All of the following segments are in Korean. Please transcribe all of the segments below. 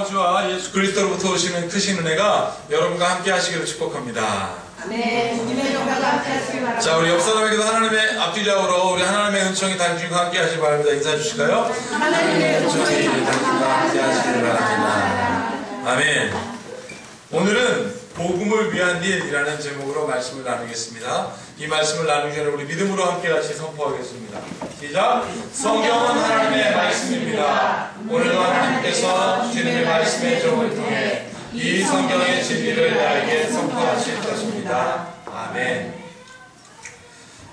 아버지와 예수 그리스도로부터 오시는 크신 은혜가 여러분과 함께 하시기를 축복합니다. 아멘. 자, 우리 옆 사람에게도 하나님의 앞뒤좌우로 우리 하나님의 은총이 당신과 함께 하시기 바랍니다. 인사해 주실까요? 하나님의 은총이 당신과 함께 하시기 바랍니다. 아멘. 오늘은 복음을 위한 일이라는 제목으로 말씀을 나누겠습니다. 이 말씀을 나누기 전에 우리 믿음으로 함께 같이 선포하겠습니다. 시작! 성경은 하나님의 말씀입니다. 오늘도 하나님께서 주님의 말씀의 종을 통해 이 성경의 진리를 나에게 선포하실 것입니다. 아멘.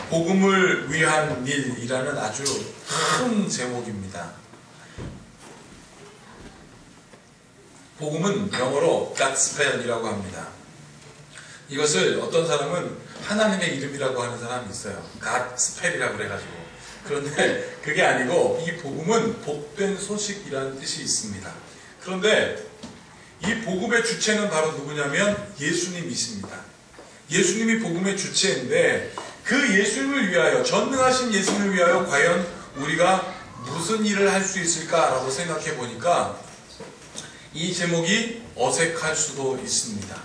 복음을 위한 일이라는 아주 큰 제목입니다. 복음은 영어로 Gospel이라고 합니다. 이것을 어떤 사람은 하나님의 이름이라고 하는 사람이 있어요. Godspell이라고 그래가지고. 그런데 그게 아니고 이 복음은 복된 소식이라는 뜻이 있습니다. 그런데 이 복음의 주체는 바로 누구냐면 예수님이십니다. 예수님이 복음의 주체인데 그 예수님을 위하여, 전능하신 예수님을 위하여 과연 우리가 무슨 일을 할 수 있을까라고 생각해 보니까 이 제목이 어색할 수도 있습니다.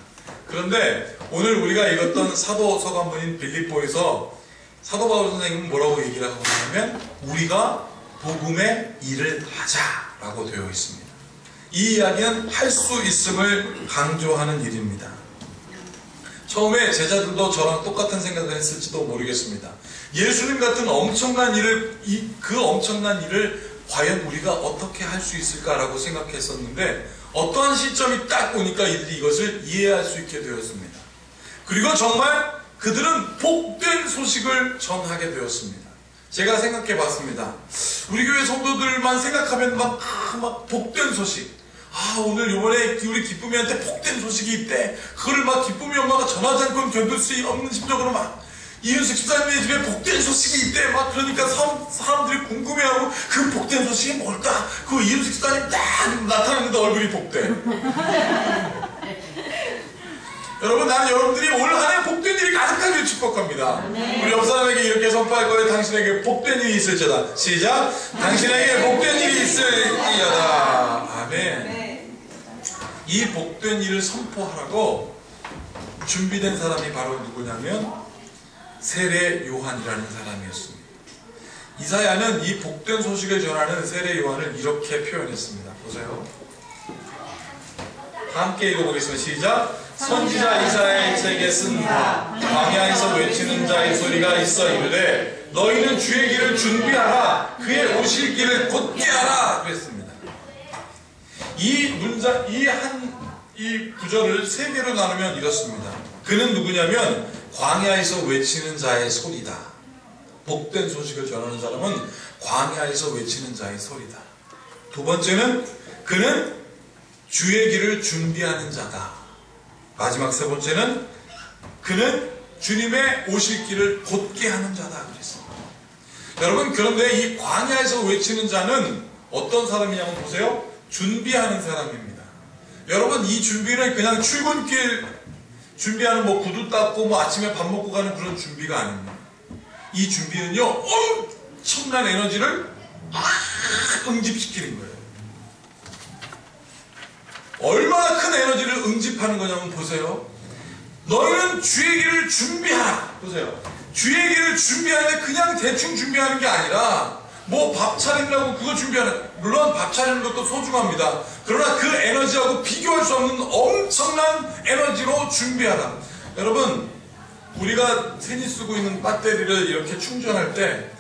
그런데 오늘 우리가 읽었던 사도 서간문인 빌립보에서 사도 바울 선생님은 뭐라고 얘기를 하고 있냐면 우리가 복음의 일을 하자라고 되어 있습니다. 이 이야기는 할 수 있음을 강조하는 일입니다. 처음에 제자들도 저랑 똑같은 생각을 했을지도 모르겠습니다. 예수님 같은 엄청난 일을, 그 엄청난 일을 과연 우리가 어떻게 할 수 있을까라고 생각했었는데 어떠한 시점이 딱 오니까 이들이 이것을 이해할 수 있게 되었습니다. 그리고 정말 그들은 복된 소식을 전하게 되었습니다. 제가 생각해 봤습니다. 우리 교회 성도들만 생각하면 막 복된 소식. 오늘 요번에 우리 기쁨이한테 복된 소식이 있대. 그거를 막 기쁨이 엄마가 전하지 않고는 견딜 수 없는 심정으로 막 이윤숙 집사님의 집에 복된 소식이 있대. 막 그러니까 사람들이 궁금해하고 그 복된 소식이 뭘까? 그 이윤숙 집사님 딱 나타났는데 얼굴이 복돼. 여러분, 나는 여러분들이 올 한 해 복된 일이 가득하길 축복합니다. 우리 옆 사람에게 이렇게 선포할 거예요. 당신에게 복된 일이 있을지어다. 시작! 당신에게 복된 일이 있을지어다. 아멘. 이 복된 일을 선포하라고 준비된 사람이 바로 누구냐면 세례 요한이라는 사람이었습니다. 이사야는 이 복된 소식을 전하는 세례 요한을 이렇게 표현했습니다. 보세요. 함께 읽어보겠습니다. 시작! 선지자 이사야의 책에 쓴 바 광야에서 외치는 자의 소리가 있어 이르되 너희는 주의 길을 준비하라 그의 오실 길을 곧게 하라 그랬습니다. 이 구절을 세 개로 나누면 이렇습니다. 그는 누구냐면 광야에서 외치는 자의 소리다. 복된 소식을 전하는 사람은 광야에서 외치는 자의 소리다. 두 번째는 그는 주의 길을 준비하는 자다. 마지막 세 번째는 그는 주님의 오실 길을 곧게 하는 자다 그랬습니다. 여러분, 그런데 이 광야에서 외치는 자는 어떤 사람이냐면 보세요. 준비하는 사람입니다. 여러분, 이 준비는 그냥 출근길 준비하는 구두 닦고 아침에 밥 먹고 가는 그런 준비가 아닙니다. 이 준비는요, 엄청난 에너지를 응집시키는 거예요. 얼마나 큰 에너지를 응집하는 거냐면 보세요. 너희는 주의 길을 준비하라. 보세요. 주의 길을 준비하는데 그냥 대충 준비하는 게 아니라 밥 차리려고 그거 준비하는, 물론 밥 차리는 것도 소중합니다. 그러나 그 에너지하고 비교할 수 없는 엄청난 에너지로 준비하라. 여러분, 우리가 흔히 쓰고 있는 배터리를 이렇게 충전할 때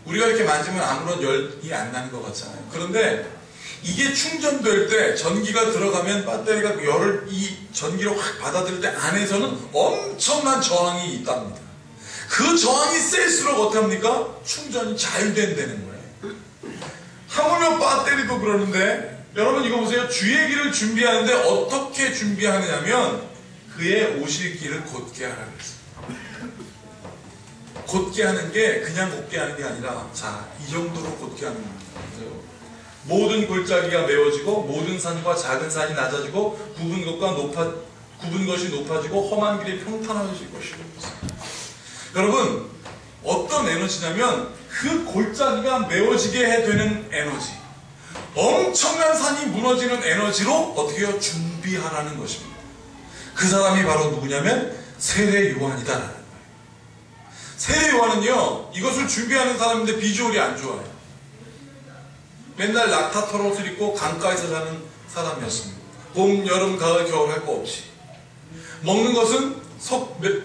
우리가 이렇게 만지면 아무런 열이 안 나는 것 같잖아요. 그런데 이게 충전될 때 전기가 들어가면 배터리가 그 열을 이 전기를 확 받아들일 때 안에서는 엄청난 저항이 있답니다. 그 저항이 셀수록 어떻게 합니까? 충전이 잘 된다는 거예요. 하물며 배터리도 그러는데 여러분 이거 보세요. 주의 길을 준비하는데 어떻게 준비하느냐면 그의 오실 길을 곧게 하라 그랬어요. 곧게 하는 게 그냥 곧게 하는 게 아니라 이 정도로 곧게 하는 겁니다. 모든 골짜기가 메워지고 모든 산과 작은 산이 낮아지고 굽은 것이 높아지고 험한 길이 평탄해질 것이고. 여러분, 어떤 에너지냐면 그 골짜기가 메워지게 되는 에너지, 엄청난 산이 무너지는 에너지로 어떻게 해요? 준비하라는 것입니다. 그 사람이 바로 누구냐면 세례 요한이다라는 거예요. 세례 요한은요, 이것을 준비하는 사람인데 비주얼이 안 좋아요. 맨날 낙타 털옷을 입고 강가에서 사는 사람이었습니다. 봄, 여름, 가을, 겨울 할 거 없이. 먹는 것은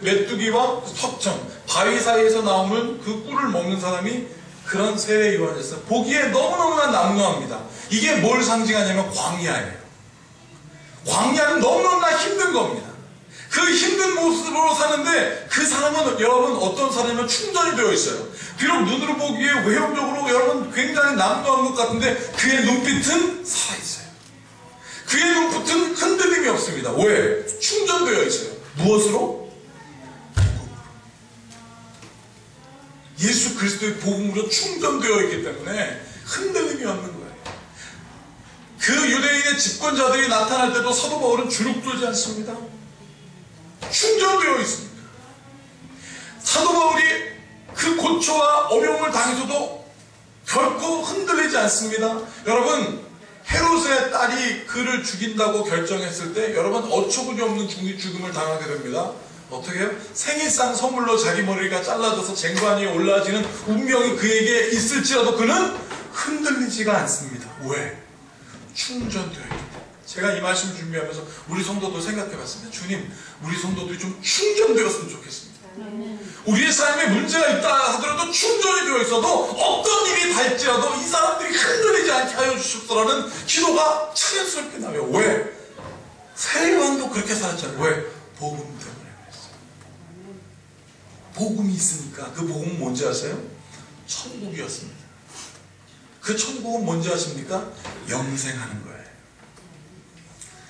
메뚜기와 석청, 바위 사이에서 나오는 그 꿀을 먹는 사람이 그런 세례 요한이었어요. 보기에 너무너무나 남루합니다. 이게 뭘 상징하냐면 광야예요. 광야는 너무너무나 힘든 겁니다. 그 힘든 모습으로 사는데 그 사람은 여러분 어떤 사람이면 충전이 되어 있어요. 비록 눈으로 보기에 외형적으로 여러분 굉장히 남루한 것 같은데 그의 눈빛은 살아있어요. 그의 눈빛은 흔들림이 없습니다. 왜? 충전되어 있어요. 무엇으로? 예수 그리스도의 복음으로 충전되어 있기 때문에 흔들림이 없는 거예요. 그 유대인의 집권자들이 나타날 때도 사도 바울은 주눅들지 않습니다. 충전되어 있습니다. 사도 바울이 그 고초와 어려움을 당해서도 결코 흔들리지 않습니다. 여러분, 헤롯의 딸이 그를 죽인다고 결정했을 때 여러분 어처구니 없는 죽음을 당하게 됩니다. 어떻게 해요? 생일상 선물로 자기 머리가 잘라져서 쟁반 위에 올라지는 운명이 그에게 있을지라도 그는 흔들리지가 않습니다. 왜? 충전되어 있기 때문에. 제가 이 말씀을 준비하면서 우리 성도들 생각해봤습니다. 주님, 우리 성도들이 좀 충전되었으면 좋겠습니다. 우리의 삶에 문제가 있다 하더라도 충전이 되어 있어도 어떤 일이 닿을지라도 이 사람들이 흔들리지 않게 하여 주십시오라는 기도가 자연스럽게 나와요. 왜? 세례 요한도 그렇게 살았잖아요. 왜? 복음 때문에 그랬어요. 복음이 있으니까. 그 복음은 뭔지 아세요? 천국이었습니다. 그 천국은 뭔지 아십니까? 영생하는 거예요.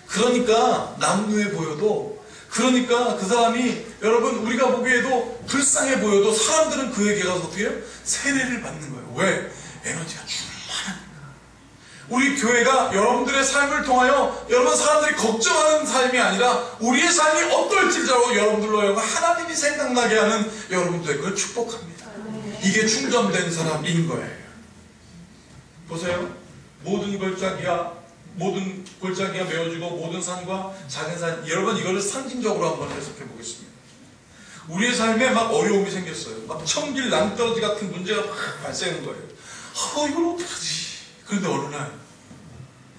그러니까 남루해 보여도, 그러니까 그 사람이 여러분 우리가 보기에도 불쌍해 보여도 사람들은 그에게 가서 어떻게 해요? 세례를 받는 거예요. 왜? 에너지가 충만하니까. 우리 교회가 여러분들의 삶을 통하여 여러분 사람들이 걱정하는 삶이 아니라 우리의 삶이 어떨지라고 여러분들로 하여금 하나님이 생각나게 하는 여러분들의 걸 축복합니다. 이게 충전된 사람인 거예요. 보세요. 모든 골짜기가 메워지고 모든 산과 작은 산, 여러분 이거를 상징적으로 한번 해석해 보겠습니다. 우리의 삶에 막 어려움이 생겼어요. 막 천길 낭떠러지 같은 문제가 확 발생한 거예요. 이걸 어떡하지? 그런데 어느 날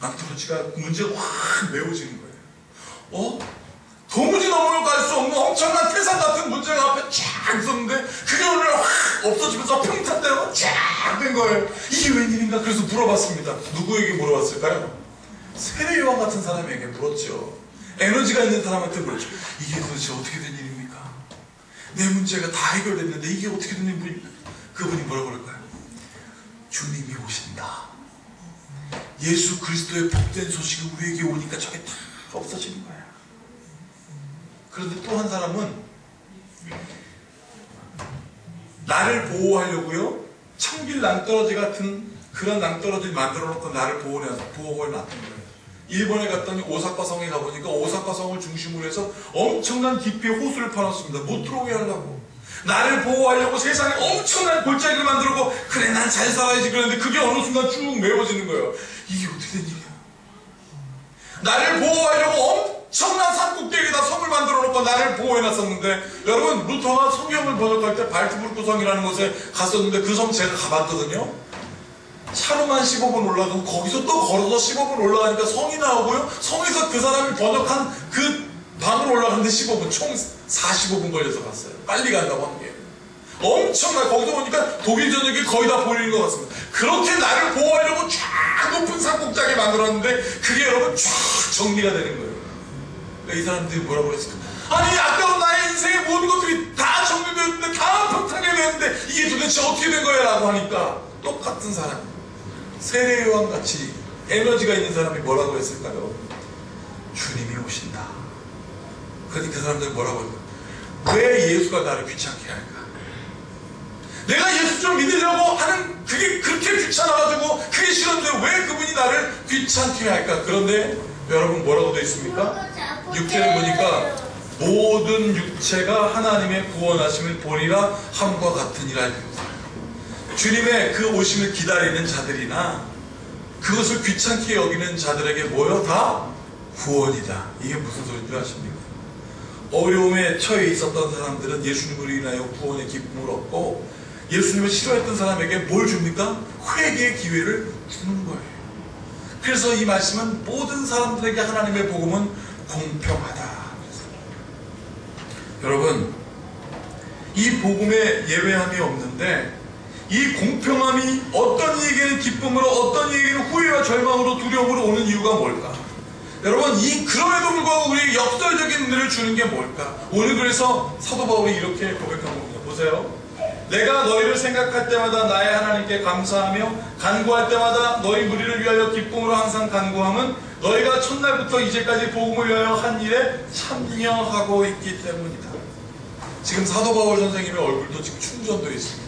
낭떠러지가 문제가 확 메워지는 거예요. 도무지 넘어갈 수 없는 엄청난 태산 같은 문제가 앞에 쫙 있었는데 그게 어느 날 확 없어지면서 평탄대로 쫙 된 거예요. 이게 웬일인가? 그래서 물어봤습니다. 누구에게 물어봤을까요? 세례 요한 같은 사람에게 물었죠. 에너지가 있는 사람한테 물었죠. 이게 도대체 어떻게 된 일입니까? 내 문제가 다 해결됐는데 이게 어떻게 된 일입니까? 그분이 뭐라고 그럴까요? 주님이 오신다. 예수 그리스도의 복된 소식이 우리에게 오니까 저게 다 없어지는 거야. 그런데 또 한 사람은 나를 보호하려고요, 천길 낭떠러지 같은 그런 낭떠러지를 만들어 놓고 나를 보호를 놨던 거예요. 일본에 갔더니 오사카 성에 가보니까 오사카 성을 중심으로 해서 엄청난 깊이의 호수를 파놨습니다. 못 들어오게 하려고. 나를 보호하려고 세상에 엄청난 골짜기를 만들고, 그래 난 잘 살아야지 그랬는데 그게 어느 순간 쭉 메워지는 거예요. 이게 어떻게 된 일이야? 나를 보호하려고 엄청난 산꼭대기에다 성을 만들어 놓고 나를 보호해놨었는데, 여러분 루터가 성경을 번역할 때 발트부르크 성이라는 곳에 갔었는데 그 성 제가 가봤거든요. 차로만 15분 올라가고 거기서 또 걸어서 15분 올라가니까 성이 나오고요, 성에서 그 사람이 번역한 그 방으로 올라가는데 15분, 총 45분 걸려서 갔어요. 빨리 간다고 하는 게. 엄청나게 거기서 보니까 독일 전역이 거의 다 보이는 것 같습니다. 그렇게 나를 보호하려고 쫙 높은 산꼭대기 만들었는데 그게 여러분 쫙 정리가 되는 거예요. 그러니까 이 사람들이 뭐라고 그랬을까? 아니 아까운 나의 인생의 모든 것들이 다 정리되었는데, 다 평탄하게 되었는데 이게 도대체 어떻게 된 거야? 라고 하니까 똑같은 사람, 세례 요한같이 에너지가 있는 사람이 뭐라고 했을까요? 주님이 오신다. 그러니까 그 사람들이 뭐라고 할까요? 왜 예수가 나를 귀찮게 할까? 내가 예수 좀 믿으려고 하는 그게 그렇게 귀찮아가지고 그게 싫은데 왜 그분이 나를 귀찮게 할까? 그런데 여러분 뭐라고 되어 있습니까? 6절에 보니까 모든 육체가 하나님의 구원하심을 보리라 함과 같으니라. 주님의 그 오심을 기다리는 자들이나 그것을 귀찮게 여기는 자들에게 뭐요? 다 구원이다. 이게 무슨 소리인 줄 아십니까? 어려움에 처해 있었던 사람들은 예수님으로 인하여 구원의 기쁨을 얻고, 예수님을 싫어했던 사람에게 뭘 줍니까? 회개의 기회를 주는 거예요. 그래서 이 말씀은 모든 사람들에게 하나님의 복음은 공평하다. 여러분, 이 복음에 예외함이 없는데, 이 공평함이 어떤 이에게는 기쁨으로, 어떤 이에게는 후회와 절망으로, 두려움으로 오는 이유가 뭘까? 여러분, 그럼에도 불구하고 우리 역설적인 은혜를 주는 게 뭘까? 오늘 그래서 사도 바울이 이렇게 고백한 겁니다. 보세요. 내가 너희를 생각할 때마다 나의 하나님께 감사하며 간구할 때마다 너희 무리를 위하여 기쁨으로 항상 간구함은 너희가 첫날부터 이제까지 복음을 위하여 한 일에 참여하고 있기 때문이다. 지금 사도 바울 선생님의 얼굴도 지금 충전되어 있습니다.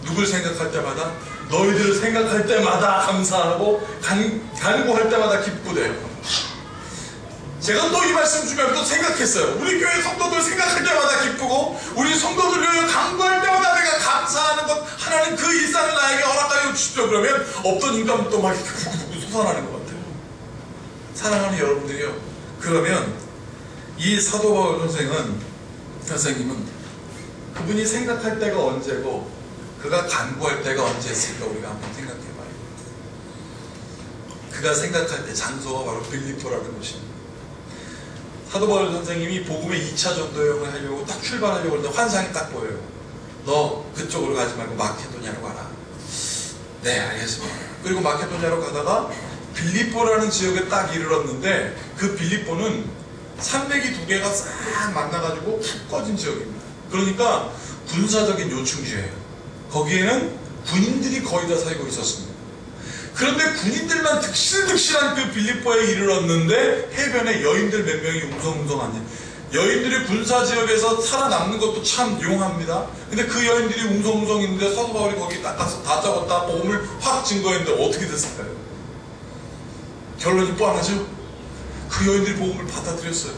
누굴 생각할 때마다, 너희들을 생각할 때마다 감사하고 간구할 때마다 기쁘대요. 제가 또 이 말씀 주면서 생각했어요. 우리 교회 성도들 생각할 때마다 기쁘고, 우리 성도들 위하여 간구할 때마다 내가 감사하는 것, 하나님 그 일상을 나에게 허락하여 주십시오. 그러면 없던 인감도 막 솟아나는 것 같아요. 사랑하는 여러분들이요, 그러면 이 사도 바울 선생님은 그분이 생각할 때가 언제고 그가 간구할 때가 언제였을까? 우리가 한번 생각해봐요. 그가 생각할 때 장소가 바로 빌립보라는 곳입니다. 사도 바울 선생님이 복음의 2차 전도 여행을 하려고 딱 출발하려고 하는데 환상이 딱 보여요. 너 그쪽으로 가지 말고 마케도냐로 가라. 네, 알겠습니다. 그리고 마케도냐로 가다가 빌립보라는 지역에 딱 이르렀는데, 그 빌립보는 산맥이 두 개가 싹 만나가지고 푹 꺼진 지역입니다. 그러니까 군사적인 요충지예요. 거기에는 군인들이 거의 다 살고 있었습니다. 그런데 군인들만 득실득실한 그 빌립보에 이르렀는데 해변에 여인들 몇 명이 웅성웅성 앉아. 여인들이 군사지역에서 살아남는 것도 참 용합니다. 근데 그 여인들이 웅성웅성 있는데 사도 바울이 거기 딱 가서 다 잡았다 몸을 확 증거했는데 어떻게 됐을까요? 결론이 뻔하죠? 그 여인들이 복음을 받아들였어요.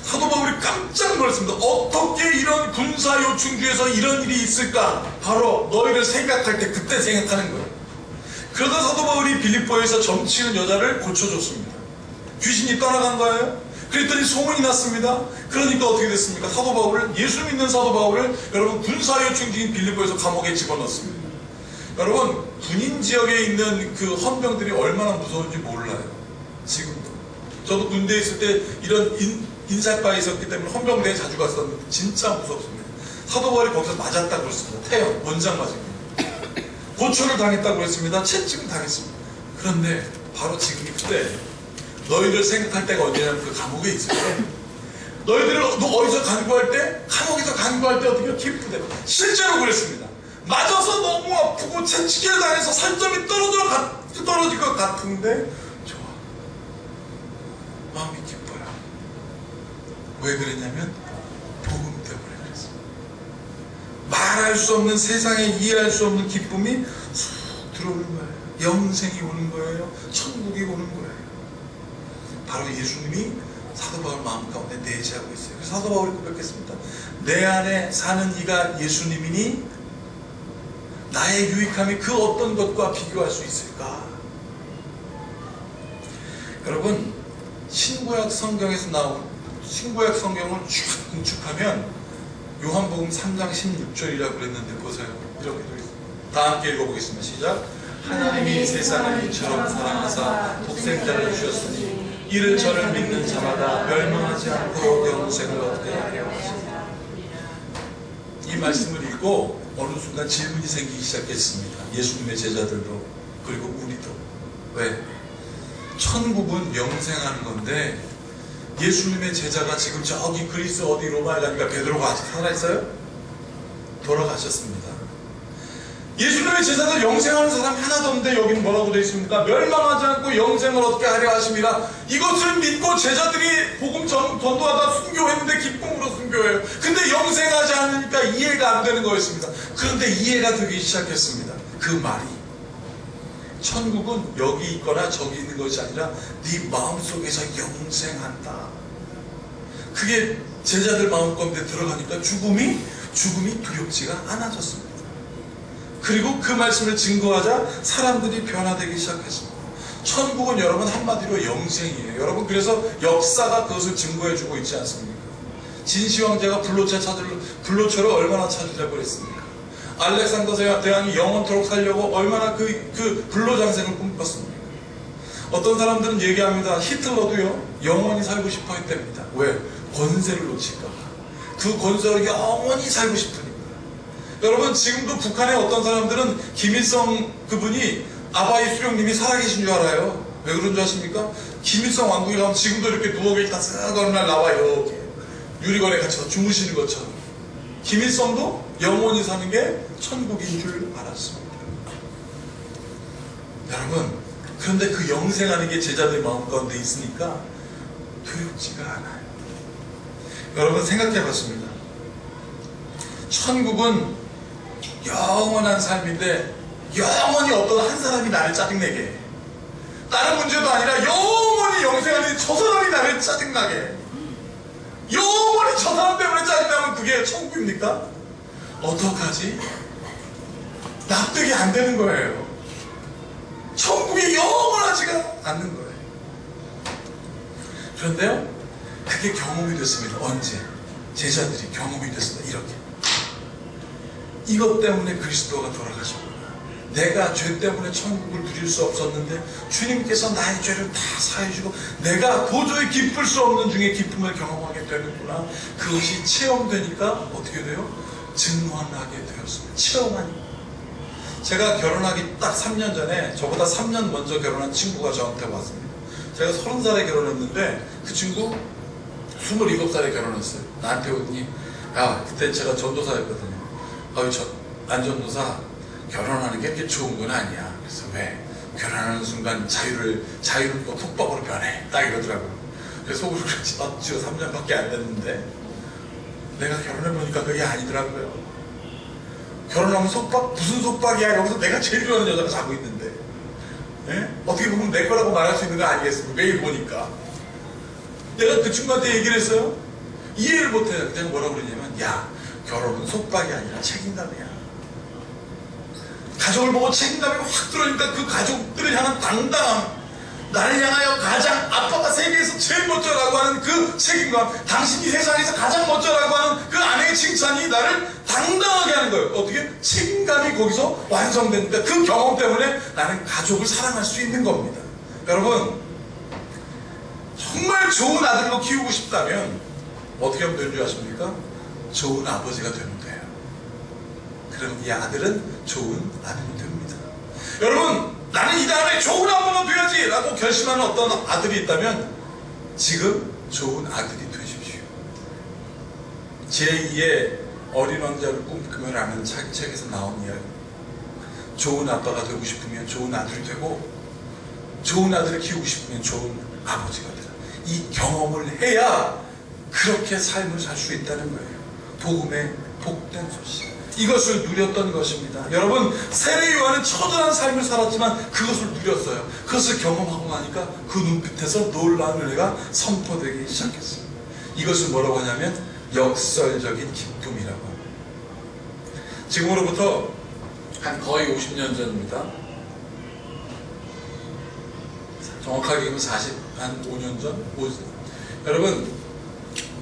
사도 바울이 깜짝 놀랐습니다. 어떻게 이런 군사 요충지에서 이런 일이 있을까? 바로 너희를 생각할 때 그때 생각하는 거예요. 그러다 사도 바울이 빌립보에서 점치는 여자를 고쳐줬습니다. 귀신이 떠나간 거예요. 그랬더니 소문이 났습니다. 그러니까 어떻게 됐습니까? 사도 바울을, 예수 믿는 사도 바울을 여러분 군사 요충지인 빌립보에서 감옥에 집어넣습니다. 여러분, 군인 지역에 있는 그 헌병들이 얼마나 무서운지 몰라요. 지금도. 저도 군대에 있을 때 이런 인사과에 있었기 때문에 헌병대에 자주 갔었는데 진짜 무섭습니다. 사도 바울이 거기서 맞았다고 그랬습니다. 태연, 원장 맞은 거. 고초를 당했다고 그랬습니다. 채찍을 당했습니다. 그런데 바로 지금이 그때, 너희들 생각할 때가 언제냐면 그 감옥에 있을 때, 너희들을 어디서 간구할 때, 감옥에서 간구할 때 어떻게 기쁘대. 실제로 그랬습니다. 맞아서 너무 아프고 채찍을 당해서 살점이 떨어질 것 같은데 좋아. 마음이 기뻐요. 왜 그랬냐면 복음 때문에 그랬습니다. 말할 수 없는, 세상에 이해할 수 없는 기쁨이 쑥 들어오는 거예요. 영생이 오는 거예요. 천국이 오는 거예요. 바로 예수님이 사도 바울 마음 가운데 내재하고 있어요. 그래서 사도 바울이 고백했습니다. 내 안에 사는 이가 예수님이니 나의 유익함이 그 어떤 것과 비교할 수 있을까? 여러분, 신구약 성경에서 나온, 신구약 성경을 쭉 공축하면 요한복음 3장 16절이라고 그랬는데 보세요. 이렇게 되어 있습니다. 다 함께 읽어보겠습니다. 시작. 하나님이 세상을 이처럼 사랑하사 독생자를 주셨으니 이를 저를 믿는 자마다 멸망하지 않고 영생을 얻게 하려 하시니라. 이 말씀을 읽고 어느 순간 질문이 생기기 시작했습니다. 예수님의 제자들도, 그리고 우리도. 왜? 천국은 영생하는 건데 예수님의 제자가 지금 저기 그리스 어디 로마에 가니까 베드로가 아직 살아있어요? 돌아가셨습니다. 예수님의 제자들 영생하는 사람 하나도 없는데 여기는 뭐라고 되어 있습니까? 멸망하지 않고 영생을 얻게 하려 하심이라. 이것을 믿고 제자들이 복음 전도하다 순교했는데 기쁨으로 순교해요. 근데 영생하지 않으니까 이해가 안 되는 거였습니다. 그런데 이해가 되기 시작했습니다. 그 말이, 천국은 여기 있거나 저기 있는 것이 아니라 네 마음속에서 영생한다. 그게 제자들 마음 가운데 들어가니까 죽음이 두렵지가 않아졌습니다. 그리고 그 말씀을 증거하자 사람들이 변화되기 시작했습니다. 천국은 여러분 한마디로 영생이에요. 여러분 그래서 역사가 그것을 증거해주고 있지 않습니까? 진시황제가 불로초를 얼마나 찾으려고 했습니까? 알렉산더 대왕이 영원토록 살려고 얼마나 그 불로장생을 꿈꿨습니까? 어떤 사람들은 얘기합니다. 히틀러도요 영원히 살고 싶어 했답니다. 왜? 권세를 놓칠까봐. 그 권세로 영원히 살고 싶으니까. 여러분 지금도 북한의 어떤 사람들은 김일성 그분이 아바이 수령님이 살아계신 줄 알아요. 왜 그런 줄 아십니까? 김일성 왕국에 가면 지금도 이렇게 누워계시다 쓱 어느 날 나와요. 유리관에 갇혀서 주무시는 것처럼. 김일성도 영원히 사는 게 천국인 줄 알았습니다. 여러분 그런데 그 영생하는 게 제자들 마음 가운데 있으니까 두렵지가 않아요. 여러분 생각해 봤습니다. 천국은 영원한 삶인데 영원히 어떤 한 사람이 나를 짜증내게 해. 다른 문제도 아니라 영원히 영생하는 저 사람이 나를 짜증나게 해. 영원히 저 사람 때문에 짜증나면 그게 천국입니까? 어떡하지? 납득이 안 되는 거예요. 천국이 영원하지가 않는 거예요. 그런데요, 그게 경험이 됐습니다. 언제? 제자들이 경험이 됐습니다. 이렇게. 이것 때문에 그리스도가 돌아가셨구나. 내가 죄 때문에 천국을 누릴 수 없었는데 주님께서 나의 죄를 다 사해주고 내가 도저히 기쁠 수 없는 중에 기쁨을 경험하게 되는구나. 그것이 체험되니까 어떻게 돼요? 증언하게 되었습니다. 체험하니까. 제가 결혼하기 딱 3년 전에 저보다 3년 먼저 결혼한 친구가 저한테 왔습니다. 제가 30살에 결혼했는데 그 친구 27살에 결혼했어요. 나한테 오더니 야, 그때 제가 전도사였거든요. 저 안전도사 결혼하는 게 그렇게 좋은 건 아니야. 그래서 왜? 결혼하는 순간 자유는 또 속박으로 변해. 딱 이러더라고요. 그래서 속으로 그렇지. 지금 3년밖에 안 됐는데 내가 결혼해보니까 그게 아니더라고요. 결혼하면 속박? 무슨 속박이야? 여기서 내가 제일 좋아하는 여자가 자고 있는데. 예? 어떻게 보면 내 거라고 말할 수 있는 거 아니겠습니까? 매일 보니까. 내가 그 친구한테 얘기를 했어요. 이해를 못해요. 그때는 뭐라고 그러냐면 야, 결혼은 속박이 아니라 책임감이야. 가족을 보고 책임감이 확 들어오니까 그 가족들을 향한 당당함, 나를 향하여 가장 아빠가 세계에서 제일 멋져라고 하는 그 책임감, 당신이 세상에서 가장 멋져라고 하는 그 아내의 칭찬이 나를 당당하게 하는 거예요. 어떻게? 책임감이 거기서 완성되니까 그 경험 때문에 나는 가족을 사랑할 수 있는 겁니다. 여러분 정말 좋은 아들로 키우고 싶다면 어떻게 하면 되는 줄 아십니까? 좋은 아버지가 되면 돼요. 그럼 이 아들은 좋은 아들이 됩니다. 여러분 나는 이 다음에 좋은 아빠가 돼야지 라고 결심하는 어떤 아들이 있다면 지금 좋은 아들이 되십시오. 제2의 어린 왕자를 꿈꾸며라는 자기 책에서 나온 이야기. 좋은 아빠가 되고 싶으면 좋은 아들이 되고 좋은 아들을 키우고 싶으면 좋은 아버지가 되라. 이 경험을 해야 그렇게 삶을 살 수 있다는 거예요. 복음의 복된 소식. 이것을 누렸던 것입니다. 여러분 세례 요한은 처절한 삶을 살았지만 그것을 누렸어요. 그것을 경험하고 나니까 그 눈빛에서 놀라운 은혜가 선포되기 시작했어요. 이것을 뭐라고 하냐면 역설적인 기쁨이라고 합니다. 지금으로부터 한 거의 50년 전입니다. 정확하게 얘기하면 한 5년 전? 여러분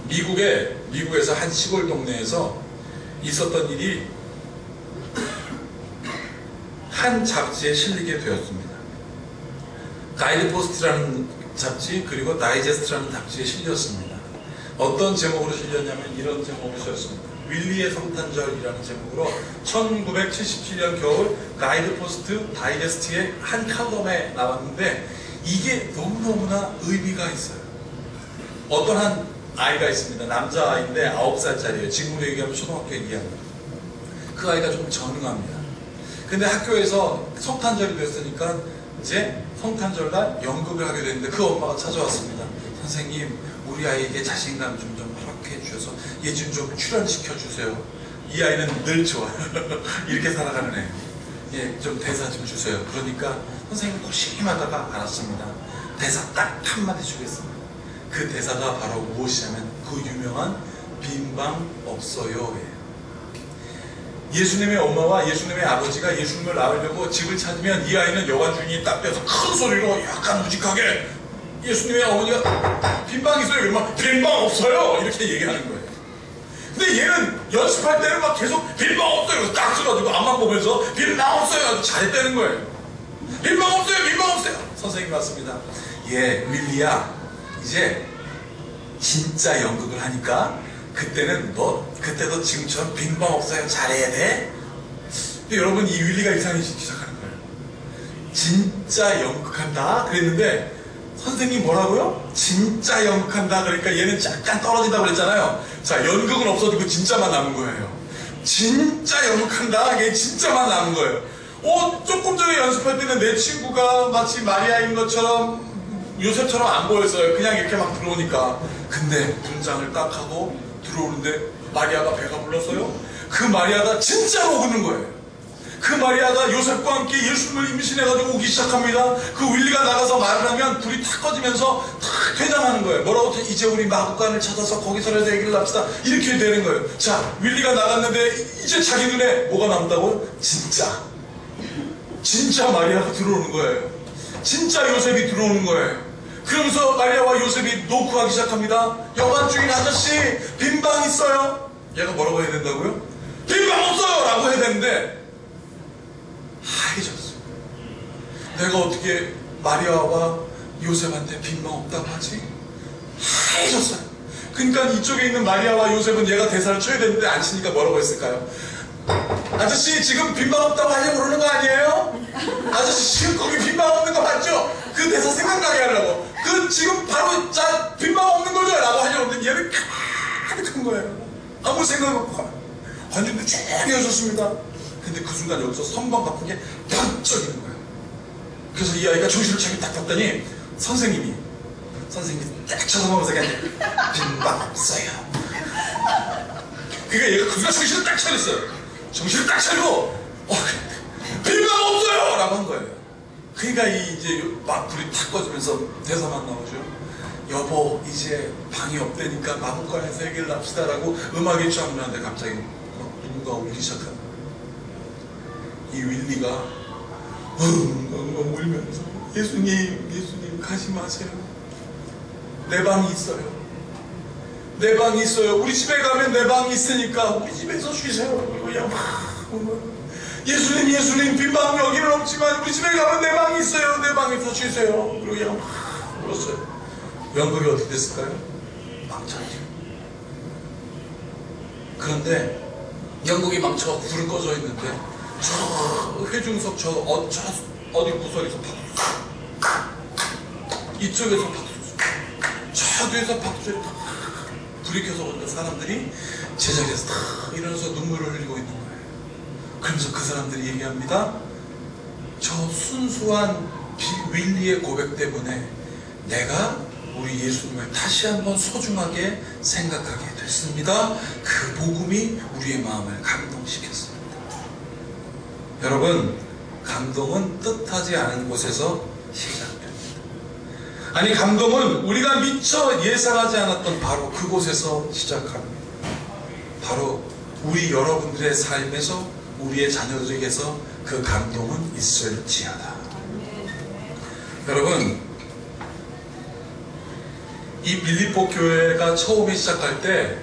미국에서 한 시골 동네에서 있었던 일이 한 잡지에 실리게 되었습니다. 가이드포스트라는 잡지 그리고 다이제스트라는 잡지에 실렸습니다. 어떤 제목으로 실렸냐면 이런 제목으로 실렸습니다. 윌리의 성탄절이라는 제목으로 1977년 겨울 가이드포스트 다이제스트의 한 칼럼에 나왔는데 이게 너무너무나 의미가 있어요. 어떤 한 아이가 있습니다. 남자아이인데 9살짜리예요. 지금으로 얘기하면 초등학교 2학년. 그 아이가 좀 전능합니다. 근데 학교에서 성탄절이 됐으니까 이제 성탄절날 연극을 하게 됐는데 그 엄마가 찾아왔습니다. 선생님, 우리 아이에게 자신감 좀 허락해 주셔서 얘 좀 출연시켜 주세요. 이 아이는 늘 좋아요. 이렇게 살아가는 애. 예, 좀 대사 좀 주세요. 그러니까 선생님 고심하다가 알았습니다. 대사 딱 한마디 주겠습니다. 그 대사가 바로 무엇이냐면 그 유명한 빈방 없어요예요. 예수님의 엄마와 예수님의 아버지가 예수님을 낳으려고 집을 찾으면 이 아이는 여관 주인이 딱 빼서 큰 소리로 약간 우직하게 예수님의 어머니가 빈방 있어요? 그러면 빈방 없어요! 이렇게 얘기하는 거예요. 근데 얘는 연습할 때는 막 계속 빈방 없어요! 그래서 딱 써가지고 앞만 보면서 빈방 없어요! 잘했다는 거예요. 빈방 없어요! 빈방 없어요! 선생님이 왔습니다. 예, 윌리야, 이제 진짜 연극을 하니까 그때는 그때도 지금처럼 빈방 없어요. 잘해야 돼. 근데 여러분, 이 윌리가 이상해지기 시작하는 거예요. 진짜 연극한다 그랬는데 선생님 뭐라고요? 진짜 연극한다 그러니까 얘는 약간 떨어진다고 그랬잖아요. 자, 연극은 없어지고 진짜만 남은 거예요. 진짜 연극한다, 얘 진짜만 남은 거예요. 조금 전에 연습할 때는 내 친구가 마치 마리아인 것처럼 요셉처럼 안 보였어요. 그냥 이렇게 막 들어오니까. 근데 분장을 딱 하고 들어오는데 마리아가 배가 불렀어요. 그 마리아가 진짜로 오는 거예요. 그 마리아가 요셉과 함께 예수님을 임신해가지고 오기 시작합니다. 그 윌리가 나가서 말을 하면 불이 탁 꺼지면서 탁 퇴장하는 거예요. 뭐라고? 이제 우리 마구간을 찾아서 거기서라도 얘기를 합시다. 이렇게 되는 거예요. 자, 윌리가 나갔는데 이제 자기 눈에 뭐가 남다고요? 진짜 마리아가 들어오는 거예요. 진짜 요셉이 들어오는 거예요. 그러면서 마리아와 요셉이 노크하기 시작합니다. 여관 주인 아저씨, 빈방 있어요? 얘가 뭐라고 해야 된다고요? 빈방 없어요! 라고 해야 되는데 하얘졌어요. 내가 어떻게 마리아와 요셉한테 빈방 없다고 하지? 하얘졌어요. 그러니까 이쪽에 있는 마리아와 요셉은 얘가 대사를 쳐야 되는데 안 치니까 뭐라고 했을까요? 아저씨, 지금 빈방 없다고 하려고 그러는 거 아니에요? 아저씨, 지금 거기 빈방 없는 거 맞죠? 그 대사 생각나게 하려고. 지금 바로 빈방 없는 거죠? 라고 하려고 했는데 얘는 가득한 거예요. 아무 생각 없고 완전 쭉 헤어졌습니다. 근데 그 순간 여기서 선방 같은 게 번쩍이는 거예요. 그래서 이 아이가 정신을 차리고 딱 봤더니 선생님이 딱 쳐다보면서 그냥 빈방 없어요. 그러니까 얘가 그가 정신을 딱 차렸어요. 정신을 딱 차리고 빈방 없어요! 라고 한 거예요. 그러니까 이제 막 불이 탁 꺼지면서 대사만 나오죠. 여보, 이제 방이 없다니까 마법관에서 얘기를 합시다 라고 음악이 쫙 나는데 갑자기 누군가 울기 시작하는 거예요. 이 윌리가 울면서 예수님 가지 마세요. 내 방이 있어요. 내 방이 있어요. 우리 집에 가면 내 방이 있으니까 우리 집에서 쉬세요. 그냥 막 예수님 빈방 여기는 없지만 우리 집에 가면 내 방이 있어요. 내 방에서 쉬세요. 그리고 그냥 막 울었어요. 연극이 어떻게 됐을까요? 망쳤죠. 그런데 연극이 망쳐 불은 꺼져 있는데 저 회중석 어디 구석에서 박수, 이쪽에서 박수, 저 뒤에서 박수, 불이 켜서 오는 사람들이 제자리에서 다 일어나서 눈물을 흘리고 있는 거예요. 그러면서 그 사람들이 얘기합니다. 저 순수한 윌리의 고백 때문에 내가 우리 예수님을 다시 한번 소중하게 생각하게 됐습니다. 그 복음이 우리의 마음을 감동시켰습니다. 여러분, 감동은 뜻하지 않은 곳에서 시작됩니다. 아니, 감동은 우리가 미처 예상하지 않았던 바로 그곳에서 시작합니다. 바로 우리 여러분들의 삶에서, 우리의 자녀들에게서 그 감동은 있을지어다. 여러분, 이 빌립보 교회가 처음에 시작할 때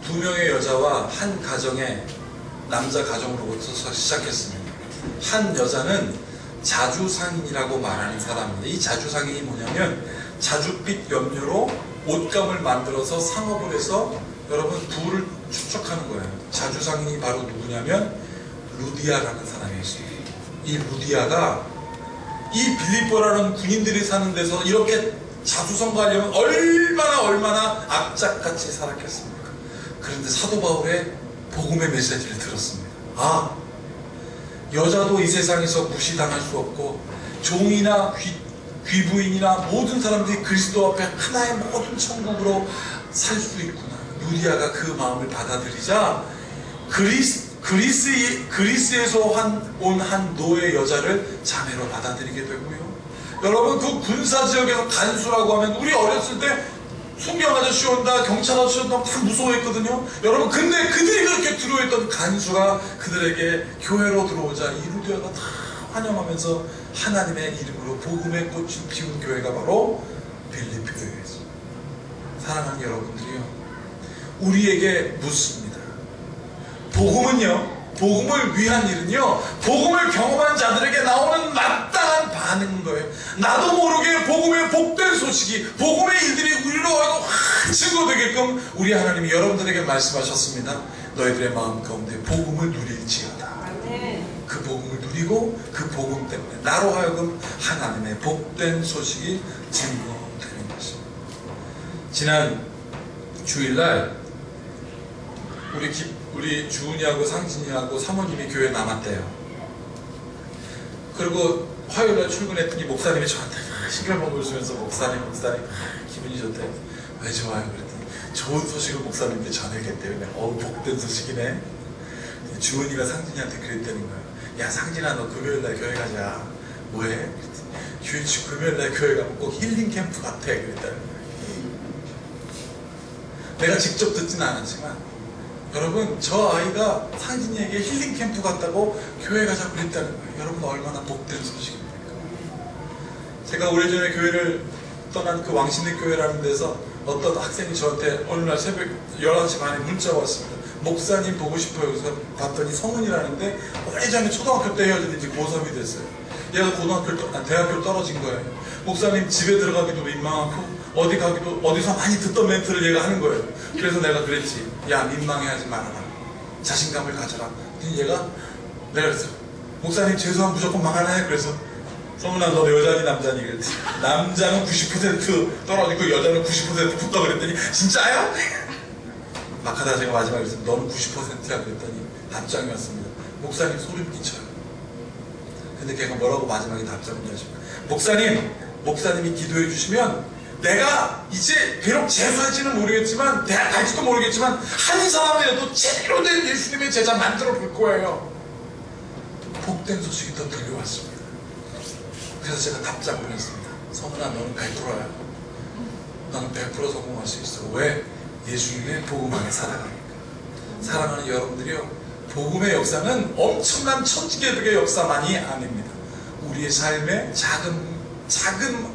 2명의 여자와 한 가정의 남자 가정으로부터 시작했습니다. 한 여자는 자주상인이라고 말하는 사람입니다. 이 자주상인이 뭐냐면 자줏빛 염료로 옷감을 만들어서 상업을 해서 여러분 부를 축적하는 거예요. 자주상인이 바로 누구냐면 루디아라는 사람이었습니다. 이 루디아가 이 빌립보라는 군인들이 사는 데서 이렇게 자주성가하려면 얼마나 악착같이 살았겠습니까? 그런데 사도 바울의 복음의 메시지를 들었습니다. 아, 여자도 이 세상에서 무시당할 수 없고 종이나 귀부인이나 모든 사람들이 그리스도 앞에 하나의 모든 천국으로 살 수 있구나. 루디아가 그 마음을 받아들이자 그리스에서 온 한 노예 여자를 자매로 받아들이게 되고요. 여러분, 그 군사지역에서 간수라고 하면 우리 어렸을 때 순경 아저씨 온다, 경찰 아저씨 온다, 다 무서워했거든요. 여러분, 근데 그들이 그렇게 두려워했던 간수가 그들에게 교회로 들어오자 이 루디아가 다 환영하면서 하나님의 이름으로 복음의 꽃을 피운 교회가 바로 빌립보 교회였습니다. 사랑하는 여러분들이요, 우리에게 묻습니다. 복음은요, 복음을 위한 일은요, 복음을 경험한 자들에게 나오는 마땅한 반응인 거예요. 나도 모르게 복음의 복된 소식이, 복음의 일들이 우리로 하여금 확 증거되게끔 우리 하나님이 여러분들에게 말씀하셨습니다. 너희들의 마음 가운데 복음을 누릴지어다. 그 복음을 누리고 그 복음 때문에 나로 하여금 하나님의 복된 소식이 증거되는 것입니다. 지난 주일날 우리 주은이하고 상진이하고 사모님이 교회에 남았대요. 그리고 화요일날 출근했더니 목사님이 저한테 신경을 쓰면서 목사님 기분이 좋대. 왜 좋아요? 그랬더니 좋은 소식을 목사님께 전해야겠대요. 복된 소식이네. 주은이가 상진이한테 그랬다는 거예요. 야, 상진아, 너 금요일날 교회 가자. 뭐해? 금요일날 교회 가면 꼭 힐링 캠프 같아. 그랬다는 거예요. 내가 직접 듣진 않았지만, 여러분, 저 아이가 상진이에게 힐링 캠프 갔다고 교회 가자고 그랬다는 거예요. 여러분, 얼마나 복된 소식입니까? 제가 오래전에 교회를 떠난 그 왕신의 교회라는 데서 어떤 학생이 저한테 어느 날 새벽 11시 반에 문자가 왔습니다. 목사님 보고 싶어요. 그래서 봤더니 성은이라는데 오래전에 초등학교 때 헤어진 이제 고3이 됐어요. 얘가 대학교를 떨어진 거예요. 목사님 집에 들어가기도 민망하고 어디 가기도, 어디서 많이 듣던 멘트를 얘가 하는 거예요. 그래서 내가 그랬지. 야, 민망해하지 말아라. 자신감을 가져라. 근데 얘가, 내가 그랬어. 목사님 죄송하면 무조건 망하네. 그래서 성은아, 너 여자니 남자니? 그랬더니 남자는 90% 떨어지고 여자는 90% 붙다 그랬더니 진짜요? 막 하다가 제가 마지막에 그랬어요. 너는 90%야 그랬더니 답장이 왔습니다. 목사님 소름 끼쳐요. 근데 걔가 뭐라고 마지막에 답장을 하십니까? 목사님이 기도해 주시면 내가 이제 비록 재수할지는 모르겠지만 대학 갈지도 모르겠지만 한 사람이라도 제대로 된 예수님의 제자 만들어 볼 거예요. 복된 소식이 더 들려왔습니다. 그래서 제가 답장을 했습니다. 성은아, 너는 100%야. 너는 100% 성공할 수 있어. 왜? 예수님의 복음 안에 살아가니까. 사랑하는 여러분들이요, 복음의 역사는 엄청난 천지개벽의 역사만이 아닙니다. 우리의 삶에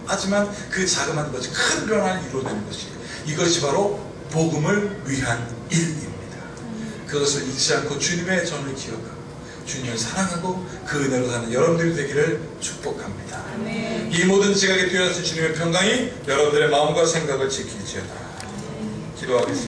하지만 그 자그마한 것이 큰 변화를 이루어내는 것이에요. 이것이 바로 복음을 위한 일입니다. 그것을 잊지 않고 주님의 전을 기억하고 주님을 사랑하고 그 은혜로 사는 여러분들이 되기를 축복합니다. 이 모든 지각에 뛰어나신 주님의 평강이 여러분들의 마음과 생각을 지킬지어다. 기도하겠습니다.